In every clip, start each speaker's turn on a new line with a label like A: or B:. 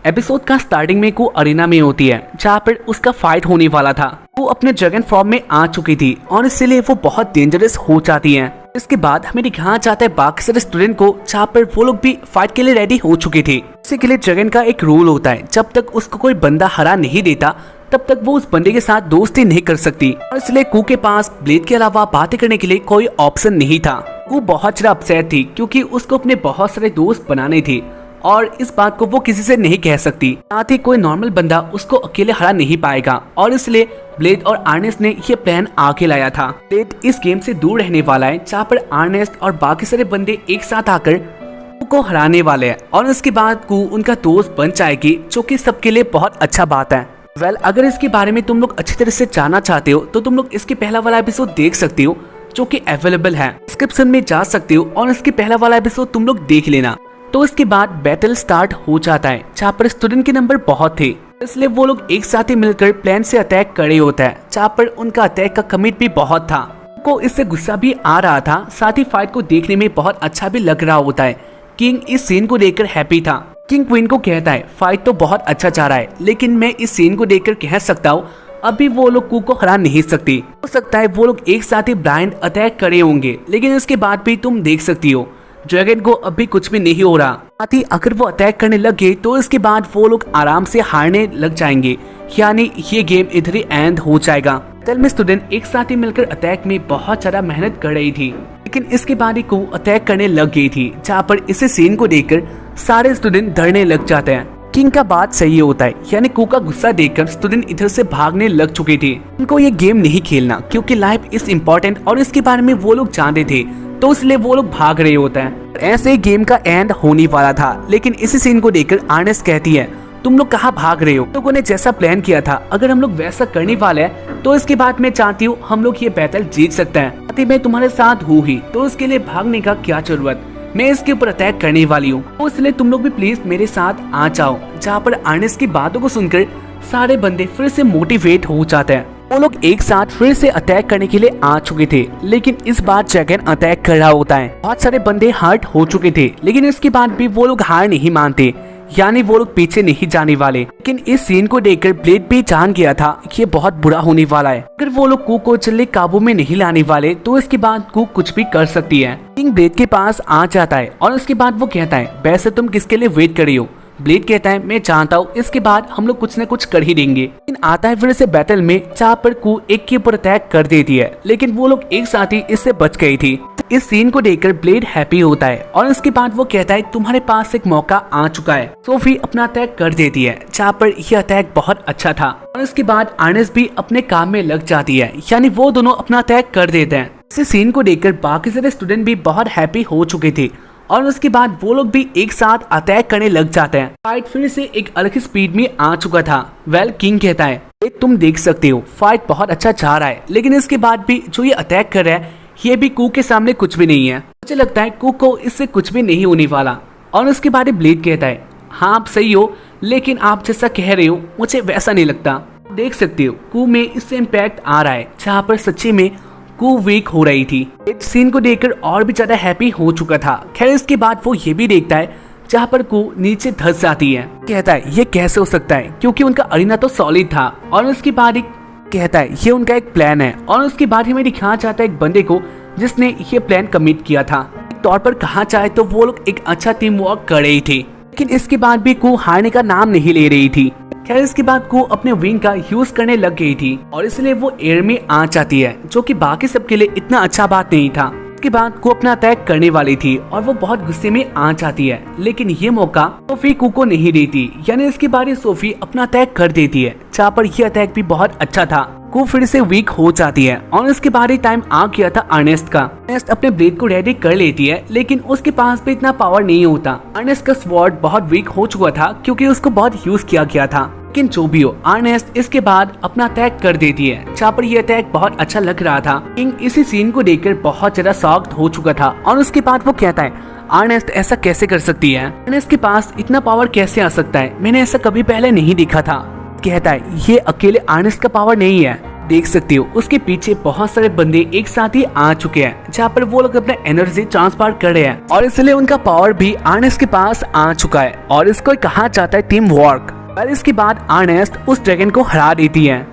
A: Episode का starting में को अरीना में होती है जहाँ पर उसका फाइट होने वाला था। वो अपने ड्रैगन फॉर्म में आ चुकी थी और इसलिए वो बहुत डेंजरस हो जाती है। इसके बाद हमें दिखाया जाता है बाकी सारे स्टूडेंट को जहाँ पर वो लोग भी फाइट के लिए रेडी हो चुके थे। इसी के लिए ड्रैगन का एक रूल होता है, जब तक उसको कोई बंदा हरा नहीं देता तब तक वो उस बंदे के साथ दोस्ती नहीं कर सकती। और इसलिए कू के पास ब्लेड के अलावा बातें करने के लिए कोई ऑप्शन नहीं था। कू बहुत ज्यादा अपसेट थी क्योंकि उसको अपने बहुत सारे दोस्त बनाने थे और इस बात को वो किसी से नहीं कह सकती। साथ ही कोई नॉर्मल बंदा उसको अकेले हरा नहीं पाएगा और इसलिए ब्लेड और आर्नेस्ट ने ये प्लान आके लाया था। ब्लेड इस गेम से दूर रहने वाला है जहाँ पर आर्नेस्ट और बाकी सारे बंदे एक साथ आकर कू को हराने वाले हैं और उसके बाद कू उनका दोस्त बन जाएगी, जो कि सबके लिए बहुत अच्छा बात है। अगर इसके बारे में तुम लोग अच्छी तरह से जानना चाहते हो तो तुम लोग इसके पहला वाला एपिसोड देख सकते हो, जो कि अवेलेबल है। डिस्क्रिप्शन में जा सकते हो और इसके पहला वाला एपिसोड तुम लोग देख लेना। तो इसके बाद बैटल स्टार्ट हो जाता है जहाँ पर स्टूडेंट के नंबर बहुत थे, इसलिए वो लोग एक साथ ही मिलकर प्लान से अटैक करे होता है, जहाँ पर उनका अटैक का कमिट भी बहुत था। को इससे गुस्सा भी आ रहा था, साथ ही फाइट को देखने में बहुत अच्छा भी लग रहा होता है। किंग इस सीन को देखकर हैप्पी था। किंग क्वीन को कहता है फाइट तो बहुत अच्छा जा रहा है, लेकिन मैं इस सीन को देखकर कह सकता हूँ अभी वो लोग कू को हरा नहीं सकती। हो सकता है वो लोग एक साथ ही ब्लाइंड अटैक करे होंगे, लेकिन इसके बाद भी तुम देख सकती हो ड्रैगन को अभी कुछ भी नहीं हो रहा। साथ ही अगर वो अटैक करने लगे तो इसके बाद वो लोग आराम से हारने लग जाएंगे, यानी ये गेम इधर ही एंड हो जाएगा। कल में स्टूडेंट एक साथ ही मिलकर अटैक में बहुत ज्यादा मेहनत कर रही थी, लेकिन इसके बाद ही को अटैक करने लग गई थी, जहाँ पर इसे सीन को देखकर सारे स्टूडेंट डरने लग जाते हैं। किंग का बात सही होता है, यानी कू का गुस्सा देखकर स्टूडेंट इधर से भागने लग चुके थे। उनको ये गेम नहीं खेलना क्योंकि लाइफ इज इम्पोर्टेंट और इसके बारे में वो लोग जानते थे, तो इसलिए वो लोग भाग रहे होते हैं। ऐसे गेम का एंड होने वाला था, लेकिन इसी सीन को देखकर आर्नेस्ट कहती है तुम लोग कहाँ भाग रहे हो? लोगों ने जैसा प्लान किया था अगर हम लोग वैसा करने वाले हैं तो इसके बाद मैं चाहती हूँ हम लोग ये बैटल जीत सकते हैं। मैं तुम्हारे साथ हूँ ही, तो इसके लिए भागने का क्या जरूरत, मैं इसके ऊपर अटैक करने वाली हूँ, तो इसलिए तुम लोग भी प्लीज मेरे साथ आ जाओ। जहाँ पर आर्नेस्ट की बातों को सुनकर सारे बंदे फिर से मोटिवेट हो जाते हैं। वो लोग एक साथ फिर से अटैक करने के लिए आ चुके थे, लेकिन इस बार ड्रैगन अटैक कर रहा होता है। बहुत सारे बंदे हर्ट हो चुके थे, लेकिन इसके बाद भी वो लोग हार नहीं मानते, यानी वो लोग पीछे नहीं जाने वाले। लेकिन इस सीन को देखकर ब्लेड भी जान गया था कि ये बहुत बुरा होने वाला है। अगर वो लोग कू को जल्दी काबू में नहीं लाने वाले तो इसके बाद कू कुछ भी कर सकती है। किंग ब्लेड के पास आ जाता है और उसके बाद वो कहता है वैसे तुम किसके लिए वेट कर रही हो? ब्लेड कहता है मैं जानता हूँ, इसके बाद हम लोग कुछ न कुछ कर ही देंगे। लेकिन आता है फिर से बैटल में जहाँ पर कू एक के ऊपर अटैक कर देती है, लेकिन वो लोग एक साथ ही इससे बच गई थी। इस सीन को देखकर ब्लेड हैप्पी होता है और उसके बाद वो कहता है तुम्हारे पास एक मौका आ चुका है। सोफी अपना अटैक कर देती है, जहाँ पर यह अटैक बहुत अच्छा था और इसके बाद आर्नेस्ट भी अपने काम में लग जाती है, यानी वो दोनों अपना अटैक कर देते हैं। इस सीन को देखकर बाकी सारे स्टूडेंट भी बहुत हैप्पी हो चुके थे और उसके बाद वो लोग भी एक साथ अटैक करने लग जाते हैं। फाइट फिर से एक अलग स्पीड में आ चुका था। किंग कहता है तुम देख सकते हो फाइट बहुत अच्छा जा रहा है, लेकिन इसके बाद भी जो ये अटैक कर रहा है ये भी कू के सामने कुछ भी नहीं है। मुझे लगता है कू को इससे कुछ भी नहीं होने वाला। और उसके बाद ब्लेड कहता है हाँ आप सही हो, लेकिन आप जैसा कह रहे हो मुझे वैसा नहीं लगता। देख सकते हो कू में इससे इम्पैक्ट आ रहा है, जहाँ पर सच्ची में कू वीक हो रही थी। इस सीन को देखकर और भी ज्यादा हैप्पी हो चुका था। खैर इसके बाद वो ये भी देखता है जहाँ पर कू नीचे धंस जाती है। कहता है ये कैसे हो सकता है, क्योंकि उनका अरीना तो सॉलिड था। और उसके बाद कहता है ये उनका एक प्लान है और उसके बाद हमें दिखाया जाता है एक बंदे को जिसने ये प्लान कमिट किया था। एक तौर पर कहा जाए तो वो लोग एक अच्छा टीम वर्क कर रही थी, लेकिन इसके बाद भी कू हारने का नाम नहीं ले रही थी। खैर इसके बाद कू अपने विंग का यूज करने लग गई थी और इसलिए वो एयर में आ जाती है, जो कि बाकी सबके लिए इतना अच्छा बात नहीं था। इसके बाद कू अपना अटैक करने वाली थी और वो बहुत गुस्से में आ जाती है, लेकिन ये मौका सोफी कू को नहीं देती, यानी इसके बाद सोफी अपना अटैक कर देती है, जहाँ पर यह अटैक भी बहुत अच्छा था। कू फिर से वीक हो जाती है और इसके बाद ही टाइम आ गया था अर्नेस्ट का। अर्नेस्ट अपने ब्लेड को रेडी कर लेती है, लेकिन उसके पास भी इतना पावर नहीं होता। अर्नेस्ट का स्वॉर्ड बहुत वीक हो चुका था क्योंकि उसको बहुत यूज किया गया था। लेकिन जो भी हो अर्नेस्ट इसके बाद अपना अटैक कर देती है, जहाँ पर ये अटैक बहुत अच्छा लग रहा था। किंग इसी सीन को देखकर बहुत ज्यादा शॉक्ड हो चुका था और उसके बाद वो कहता है अर्नेस्ट ऐसा कैसे कर सकती है? अर्नेस्ट के पास इतना पावर कैसे आ सकता है? मैंने ऐसा कभी पहले नहीं देखा था। कहता है ये अकेले अर्नेस्ट का पावर नहीं है, देख सकते हो उसके पीछे बहुत सारे बंदे एक साथ ही आ चुके हैं, जहाँ पर वो लोग अपना एनर्जी ट्रांसफर कर रहे हैं और इसलिए उनका पावर भी अर्नेस्ट के पास आ चुका है और इसको कहा जाता है टीम वर्क। पर इसके बाद अर्नेस्ट उस ड्रैगन को हरा देती है।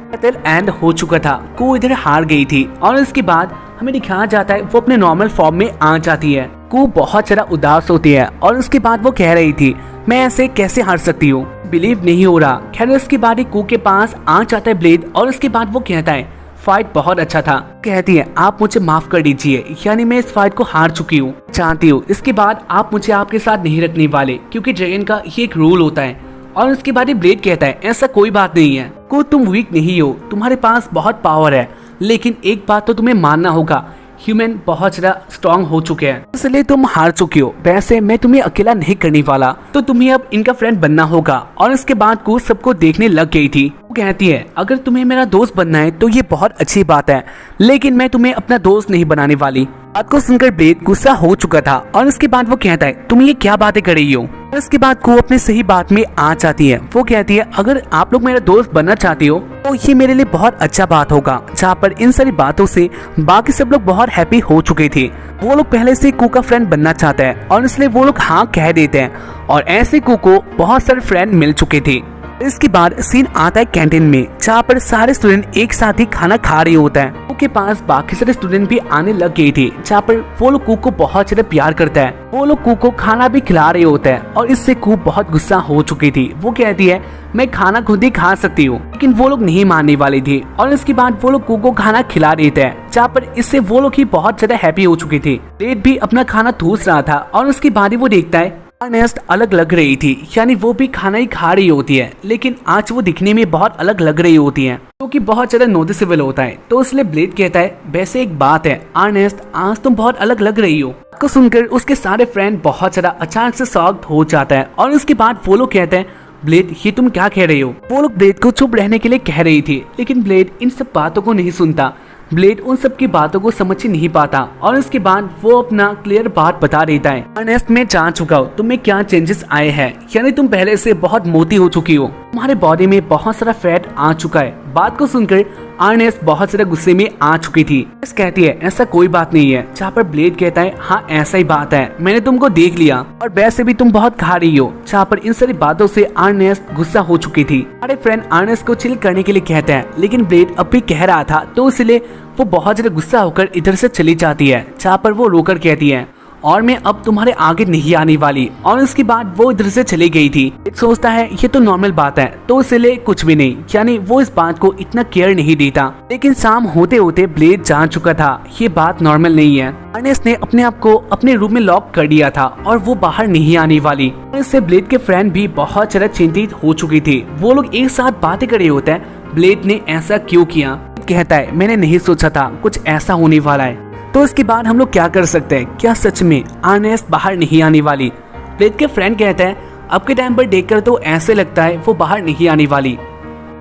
A: एंड हो चुका था, को इधर हार गई थी और इसके बाद हमें दिखाया जाता है वो अपने नॉर्मल फॉर्म में आ जाती है। को बहुत ज्यादा उदास होती है और उसके बाद वो कह रही थी मैं ऐसे कैसे हार सकती हूँ, बिलीव नहीं हो रहा। खैर उसके बाद ही को के पास आ जाता है ब्लेड और उसके बाद वो कहता है फाइट बहुत अच्छा था। कहती है आप मुझे माफ कर दीजिए, यानी मैं इस फाइट को हार चुकी हूँ, जानती हूँ इसके बाद आप मुझे आपके साथ नहीं रखने वाले क्योंकि ड्रैगन का ये एक रूल होता है। और उसके बाद ही ब्लेड कहता है ऐसा कोई बात नहीं है को, तुम वीक नहीं हो, तुम्हारे पास बहुत पावर है, लेकिन एक बात तो तुम्हें मानना होगा ह्यूमन बहुत ज्यादा स्ट्रॉन्ग हो चुके हैं, इसलिए तुम हार चुके हो। वैसे मैं तुम्हें अकेला नहीं करने वाला, तो तुम्हें अब इनका फ्रेंड बनना होगा। और इसके बाद को सबको देखने लग गई थी। वो कहती है अगर तुम्हें मेरा दोस्त बनना है तो ये बहुत अच्छी बात है, लेकिन मैं तुम्हें अपना दोस्त नहीं बनाने वाली। बात को सुनकर ब्लेड गुस्सा हो चुका था और उसके बाद वो कहता है तुम ये क्या बातें कर रही हो। और इसके बाद को अपने सही बात में आ जाती है। वो कहती है अगर आप लोग मेरा दोस्त बनना चाहती हो तो ये मेरे लिए बहुत अच्छा बात होगा। जहाँ पर इन सारी बातों से बाकी सब लोग बहुत हैप्पी हो चुके थे। वो लोग पहले से कू का फ्रेंड बनना चाहते हैं और इसलिए वो लोग हाँ कह देते हैं और ऐसे कू को बहुत सारे फ्रेंड मिल चुके थे। इसके बाद सीन आता है कैंटीन में, जहाँ पर सारे स्टूडेंट एक साथ ही खाना खा रहे होते हैं। कू के पास बाकी सारे स्टूडेंट भी आने लग गए थे, जहाँ पर वो लोग कू को बहुत ज्यादा प्यार करता है। वो लोग कू को खाना भी खिला रहे होते हैं और इससे कू बहुत गुस्सा हो चुकी थी। वो कहती है मैं खाना खुद ही खा सकती हूँ, लेकिन वो लोग नहीं मानने वाले थे और इसके बाद वो लोग कू को खाना खिला देते हैं, जहाँ पर इससे वो लोग ही बहुत ज्यादा हैप्पी हो चुके थे। ब्लेड भी अपना खाना ठूस रहा था और उसके बाद ही वो देखता है अर्नेस्ट अलग लग रही थी, यानी वो भी खाना ही खा रही होती है, लेकिन आज वो दिखने में बहुत अलग लग रही होती है, जो कि बहुत ज्यादा नोटिसेबल होता है। तो इसलिए ब्लेड कहता है वैसे एक बात है अर्नेस्ट, आज तुम बहुत अलग लग रही हो। को सुनकर उसके सारे फ्रेंड बहुत ज्यादा अचानक से शॉक्ड हो जाता है और उसके बाद वो लोग कहते हैं ब्लेड ये तुम क्या कह रही हो। वो लोग ब्लेड को चुप रहने के लिए कह रही थी, लेकिन ब्लेड इन सब बातों को नहीं सुनता। ब्लेड उन सब की बातों को समझ ही नहीं पाता और उसके बाद वो अपना क्लियर बात बता देता है अर्नेस्ट मैं जान चुका हूँ तुम्हें क्या चेंजेस आए हैं, यानी तुम पहले से बहुत मोटी हो चुकी हो, तुम्हारे बॉडी में बहुत सारा फैट आ चुका है। बात को सुनकर अर्नेस्ट बहुत सारे गुस्से में आ चुकी थी। कहती है ऐसा कोई बात नहीं है, जहाँ पर ब्लेड कहता है हाँ ऐसा ही बात है, मैंने तुमको देख लिया और वैसे भी तुम बहुत खा रही हो। जहाँ पर इन सारी बातों से अर्नेस्ट गुस्सा हो चुकी थी। हमारे फ्रेंड अर्नेस्ट को चिल करने के लिए कहते हैं, लेकिन ब्लेड अब भी कह रहा था तो इसलिए वो बहुत ज्यादा गुस्सा होकर इधर से चली जाती है, जहाँ पर वो रोकर कहती है और मैं अब तुम्हारे आगे नहीं आने वाली। और उसके बाद वो इधर से चली गई थी। सोचता है ये तो नॉर्मल बात है, तो इसलिए कुछ भी नहीं, यानी वो इस बात को इतना केयर नहीं देता। लेकिन शाम होते होते ब्लेड जान चुका था ये बात नॉर्मल नहीं है। अर्नेस्ट ने अपने आप को अपने रूम में लॉक कर दिया था और वो बाहर नहीं आने वाली। इससे ब्लेड के फ्रेंड भी बहुत ज्यादा चिंतित हो चुकी थी। वो लोग एक साथ बातें कर रहे होते हैं ब्लेड ने ऐसा क्यों किया। कहता है मैंने नहीं सोचा था कुछ ऐसा होने वाला है। तो इसके बाद हम लोग क्या कर सकते हैं, क्या सच में अर्नेस्ट बाहर नहीं आने वाली। ब्लेड के फ्रेंड कहते हैं अब के टाइम पर देखकर तो ऐसे लगता है वो बाहर नहीं आने वाली।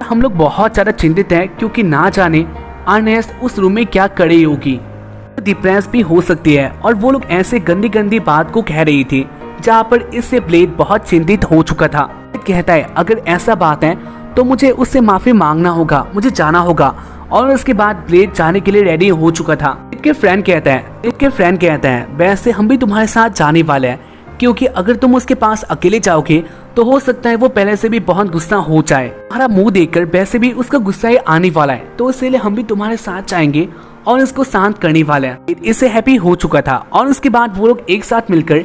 A: हम लोग बहुत ज्यादा चिंतित हैं क्योंकि ना जाने अर्नेस्ट उस रूम में क्या कर रही होगी, डिप्रेस भी हो सकती है। और वो लोग ऐसे गंदी गंदी बात को कह रही थी, जहाँ पर इससे ब्लेड बहुत चिंतित हो चुका था। कहता है अगर ऐसा बात है तो मुझे उससे माफी मांगना होगा, मुझे जाना होगा। और उसके बाद ब्लेड जाने के लिए रेडी हो चुका था। इसके फ्रेंड कहते हैं वैसे हम भी तुम्हारे साथ जाने वाले हैं, क्योंकि अगर तुम उसके पास अकेले जाओगे तो हो सकता है वो पहले से भी बहुत गुस्सा हो जाए। तुम्हारा मुंह देखकर वैसे भी उसका गुस्सा ही आने वाला है, तो इसलिए हम भी तुम्हारे साथ जाएंगे और इसको शांत करने वाले हैं। इससे हैप्पी हो चुका था और उसके बाद वो लोग एक साथ मिलकर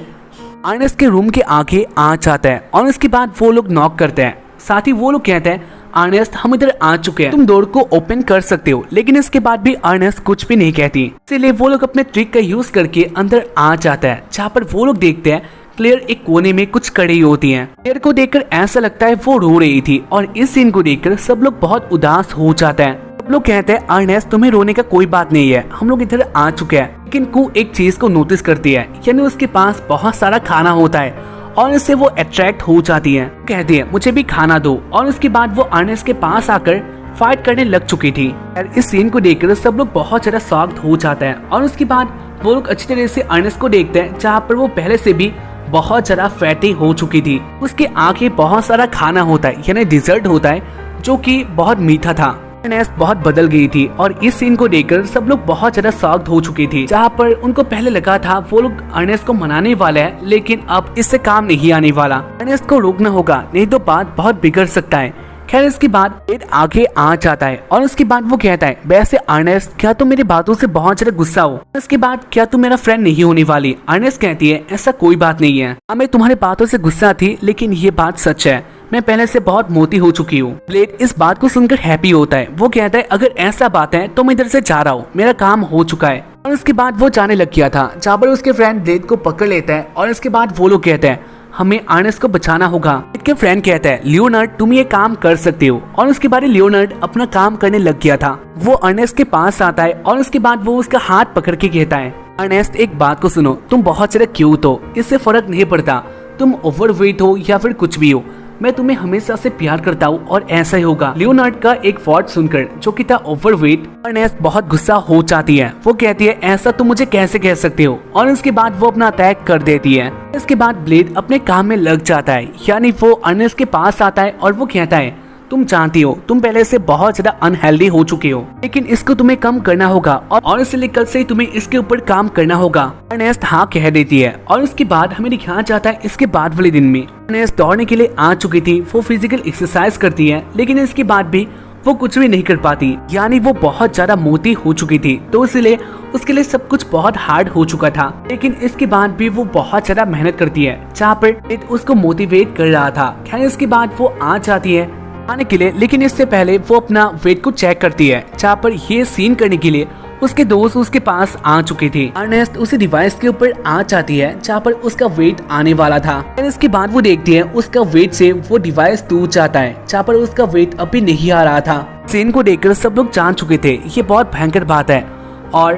A: अर्नेस्ट के रूम के आगे आ जाते हैं और उसके बाद वो लोग नॉक करते हैं। साथ ही वो लोग कहते हैं अर्नेस्ट हम इधर आ चुके हैं, तुम डोर को ओपन कर सकते हो। लेकिन इसके बाद भी अर्नेस्ट कुछ भी नहीं कहती, इसीलिए वो लोग अपने ट्रिक का यूज करके अंदर आ जाता है, जहाँ पर वो लोग देखते हैं क्लेयर एक कोने में कुछ कड़ी होती है। क्लेयर को देखकर ऐसा लगता है वो रो रही थी और इस सीन को देखकर सब लोग बहुत उदास हो जाते हैं। सब लोग कहते हैं अर्नेस्ट तुम्हें रोने का कोई बात नहीं है, हम लोग इधर आ चुके हैं। लेकिन कू एक चीज को नोटिस करती है, यानी उसके पास बहुत सारा खाना होता है और इससे वो अट्रैक्ट हो जाती है। कहती है मुझे भी खाना दो। और उसके बाद वो अर्नेस्ट के पास आकर फाइट करने लग चुकी थी। इस सीन को देखकर सब लोग बहुत ज्यादा शॉक्ड हो जाते हैं और उसके बाद वो लोग अच्छी तरह से अर्नेस्ट को देखते हैं, जहाँ पर वो पहले से भी बहुत ज्यादा फैटी हो चुकी थी। उसके आगे बहुत सारा खाना होता है, यानी डिजर्ट होता है जो कि बहुत मीठा था। अर्नेस्ट बहुत बदल गई थी और इस सीन को देखकर सब लोग बहुत ज्यादा शॉक्ड हो चुके थे। जहाँ पर उनको पहले लगा था वो लोग अर्नेस्ट को मनाने वाले हैं, लेकिन अब इससे काम नहीं आने वाला। अर्नेस्ट को रोकना होगा, नहीं तो बात बहुत बिगड़ सकता है। खैर इसके बाद ब्लेड आगे आ जाता है और उसके बाद वो कहता है, वैसे अर्नेस्ट क्या तुम मेरी बातों से बहुत ज्यादा गुस्सा हो? इसके बाद क्या तुम मेरा फ्रेंड नहीं होने वाली? अर्नेस्ट कहती है, ऐसा कोई बात नहीं है, मैं तुम्हारी बातों से गुस्सा थी, लेकिन ये बात सच है, मैं पहले से बहुत मोटी हो चुकी हूँ। ब्लेड इस बात को सुनकर हैप्पी होता है। वो कहता है, अगर ऐसा बात है तो मैं इधर से जा रहा हूँ, मेरा काम हो चुका है। और उसके बाद वो जाने लग गया था। जहाँ पर उसके फ्रेंड ब्लेड को पकड़ लेता है और इसके बाद वो लोग कहते हैं, हमें अर्नेस्ट को बचाना होगा। इसके फ्रेंड कहता है, लियोनार्ड तुम ये काम कर सकते हो। और उसके बाद लियोनार्ड अपना काम करने लग गया था। वो अर्नेस्ट के पास आता है और उसके बाद वो उसका हाथ पकड़ के कहता है, अर्नेस्ट एक बात को सुनो, तुम बहुत ज्यादा क्यूट हो, इससे फर्क नहीं पड़ता तुम ओवरवेट हो या फिर कुछ भी हो, मैं तुम्हें हमेशा से प्यार करता हूँ और ऐसा ही होगा। लियोनार्ड का एक वर्ड सुनकर, जो कि था ओवरवेट, अर्नेस्ट बहुत गुस्सा हो जाती है। वो कहती है, ऐसा तुम मुझे कैसे कह सकते हो? और इसके बाद वो अपना अटैक कर देती है। इसके बाद ब्लेड अपने काम में लग जाता है, यानी वो अर्नेस्ट के पास आता है और वो कहता है, तुम जानती हो तुम पहले से बहुत ज्यादा अनहेल्दी हो चुके हो, लेकिन इसको तुम्हें कम करना होगा और इसलिए कल से तुम्हें इसके ऊपर काम करना होगा। अर्नेस्ट हाँ कह देती है। और उसके बाद हमें दिखाया जाता है इसके बाद वाले दिन में अर्नेस्ट दौड़ने के लिए आ चुकी थी। वो फिजिकल एक्सरसाइज करती है, लेकिन इसके बाद भी वो कुछ भी नहीं कर पाती, यानी वो बहुत ज्यादा मोटी हो चुकी थी, तो इसलिए उसके लिए सब कुछ बहुत हार्ड हो चुका था। लेकिन इसके बाद भी वो बहुत ज्यादा मेहनत करती है, जहाँ पर उसको मोटिवेट कर रहा था। खैर इसके बाद वो आ जाती है आने के लिए, लेकिन इससे पहले वो अपना वेट को चेक करती है। जहाँ पर ये सीन करने के लिए उसके दोस्त उसके पास आ चुके थे। अर्नेस्ट उसी डिवाइस के ऊपर आ जाती है जहाँ पर उसका वेट आने वाला था। फिर इसके बाद वो देखती है उसका वेट से वो डिवाइस टूट जाता है, जहाँ पर उसका वेट अभी नहीं आ रहा था। सीन को देखकर सब लोग जान चुके थे ये बहुत भयंकर बात है, और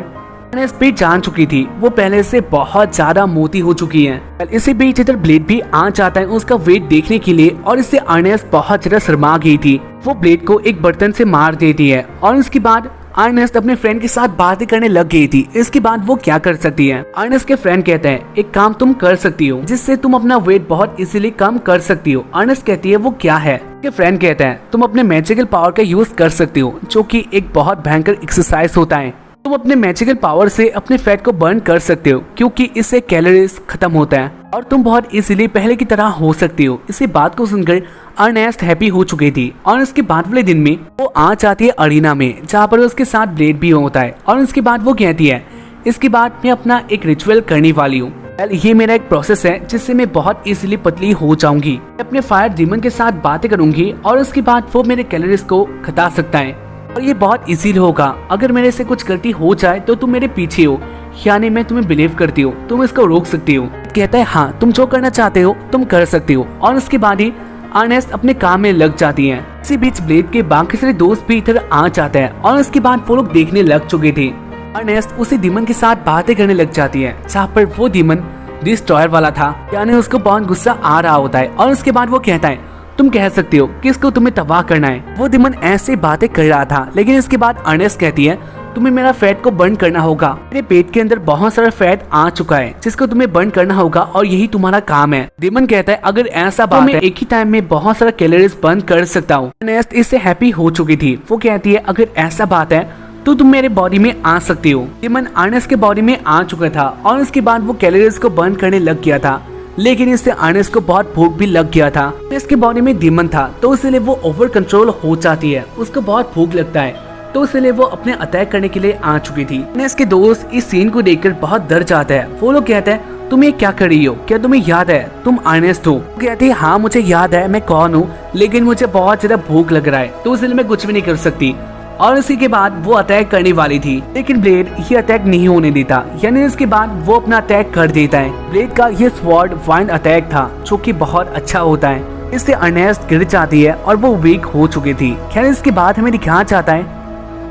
A: अर्नेस्ट भी जान चुकी थी वो पहले से बहुत ज्यादा मोटी हो चुकी है। इसी बीच इधर ब्लेड भी आ जाता है उसका वेट देखने के लिए, और इससे अर्नेस्ट बहुत ज्यादा शर्मा गई थी। वो ब्लेड को एक बर्तन से मार देती है और उसके बाद अर्नेस्ट अपने फ्रेंड के साथ बातें करने लग गई थी। इसके बाद वो क्या कर सकती है? अर्नेस्ट के फ्रेंड कहते हैं, एक काम तुम कर सकती हो जिससे तुम अपना वेट बहुत इजीली कम कर सकती हो। अर्नेस्ट कहती है, वो क्या है? के फ्रेंड कहते हैं, तुम अपने मैजिकल पावर का यूज कर सकती हो, जो कि एक बहुत भयंकर एक्सरसाइज होता है। तुम अपने मैजिकल पावर से अपने फैट को बर्न कर सकते हो, क्योंकि इससे कैलोरीज खत्म होता है और तुम बहुत इजीली पहले की तरह हो सकती हो। इसी बात को सुनकर अर्नेस्ट हैप्पी हो चुकी थी। और इसके बाद वाले दिन में वो आ जाती है अरीना में, जहाँ पर उसके साथ ब्लेड भी होता है। और उसके बाद वो कहती है, इसके बाद मैं अपना एक रिचुअल करने वाली हूँ। ये मेरा एक प्रोसेस है जिससे मैं बहुत इजीली पतली हो जाऊंगी। मैं अपने फायर डीमन के साथ बातें करूंगी और उसके बाद वो मेरे कैलोरीज को घटा सकता है, और ये बहुत इजीली होगा। अगर मेरे से कुछ गलती हो जाए तो तुम मेरे पीछे हो, यानी मैं तुम्हें बिलीव करती हूँ, तुम इसको रोक सकती हो। कहता है, हाँ तुम जो करना चाहते हो तुम कर सकती हो। और उसके बाद ही अर्नेस्ट अपने काम में लग जाती है। इसी बीच ब्लेड के बाकी सारे दोस्त भी इधर आ जाते हैं और उसके बाद वो लोग देखने लग चुके थे। अर्नेस्ट उसी डीमन के साथ बातें करने लग जाती है, जहाँ पर वो डीमन डिस्ट्रॉयर वाला था, यानी उसको बहुत गुस्सा आ रहा होता है। और उसके बाद वो कहता है, तुम कह सकते हो किसको तुम्हें तबाह करना है। वो डीमन ऐसे बातें कर रहा था, लेकिन इसके बाद अर्नेस्ट कहती है, तुम्हें मेरा फैट को बर्न करना होगा। मेरे पेट के अंदर बहुत सारा फैट आ चुका है जिसको तुम्हें बर्न करना होगा, और यही तुम्हारा काम है। डीमन कहता है, अगर ऐसा बात है, एक ही टाइम में बहुत सारा कैलोरीज बर्न कर सकता हूँ। अर्नेस्ट इससे हैप्पी हो चुकी थी। वो कहती है, अगर ऐसा बात है तो तुम मेरे बॉडी में आ सकती हो। डीमन अर्नेस्ट के बॉडी में आ चुका था और उसके बाद वो कैलोरीज को बर्न करने लग गया था, लेकिन इससे अर्नेस्ट को बहुत भूख भी लग गया था। इसके बॉडी में डीमन था, तो इसलिए वो ओवर कंट्रोल हो जाती है, उसको बहुत भूख लगता है, तो इसलिए वो अपने अटैक करने के लिए आ चुकी थी। अर्नेस्ट के दोस्त इस सीन को देखकर बहुत डर जाते हैं। वो लोग कहते हैं, तुम ये क्या कर रही हो? क्या तुम्हें याद है तुम अर्नेस्ट हो? कहते हैं, हाँ मुझे याद है मैं कौन हूँ, लेकिन मुझे बहुत ज्यादा भूख लग रहा है, तो इसलिए मैं कुछ भी नहीं कर सकती। और इसी के बाद वो अटैक करने वाली थी, लेकिन ब्लेड ये अटैक नहीं होने देता, यानी इसके बाद वो अपना अटैक कर देता है। ब्लेड का ये स्वॉर्ड वाइंड अटैक था, जो कि बहुत अच्छा होता है। इससे अर्नेस्ट गिर जाती है और वो वीक हो चुकी थी। खैर इसके बाद हमें दिखाना चाहता है,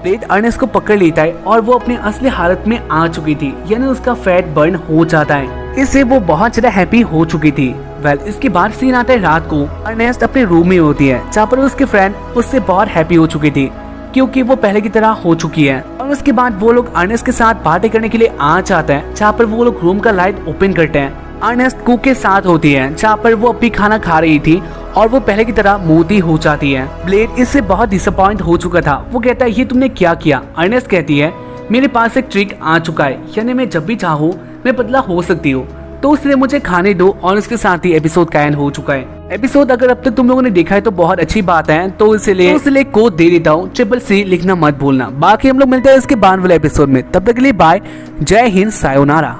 A: ब्लेड अर्नेस्ट को पकड़ लेता है और वो अपने असली हालत में आ चुकी थी, यानी उसका फैट बर्न हो जाता है। इससे वो बहुत ज्यादा हैप्पी हो चुकी थी। इसके बाद सीन आता है रात को। अर्नेस्ट अपने रूम में होती है, जहाँ पर उसके फ्रेंड उससे बहुत हैप्पी हो चुकी थी, क्योंकि वो पहले की तरह हो चुकी है। और उसके बाद वो लोग अर्नेस्ट के साथ बातें करने के लिए आ जाते हैं, जहाँ पर वो लोग रूम का लाइट ओपन करते हैं। अर्नेस्ट कुक के साथ होती है, जहाँ पर वो अभी खाना खा रही थी और वो पहले की तरह मोती हो जाती है। ब्लेड इससे बहुत डिसअपॉइंट हो चुका था। वो कहता है ये तुमने क्या किया। अर्नेस्ट कहती है मेरे पास एक ट्रिक आ चुका है, यानी मैं जब भी चाहूँ मैं बदला हो सकती हूँ, तो इसलिए मुझे खाने दो। और इसके साथ ही एपिसोड का एंड हो चुका है। एपिसोड अगर अब तक तुम लोगों ने देखा है तो बहुत अच्छी बात है, तो इसलिए कोड दे देता हूँ, CCC लिखना मत भूलना। बाकी हम लोग मिलते हैं इसके बाद वाले एपिसोड में, तब तक के लिए बाय, जय हिंद, सायोनारा।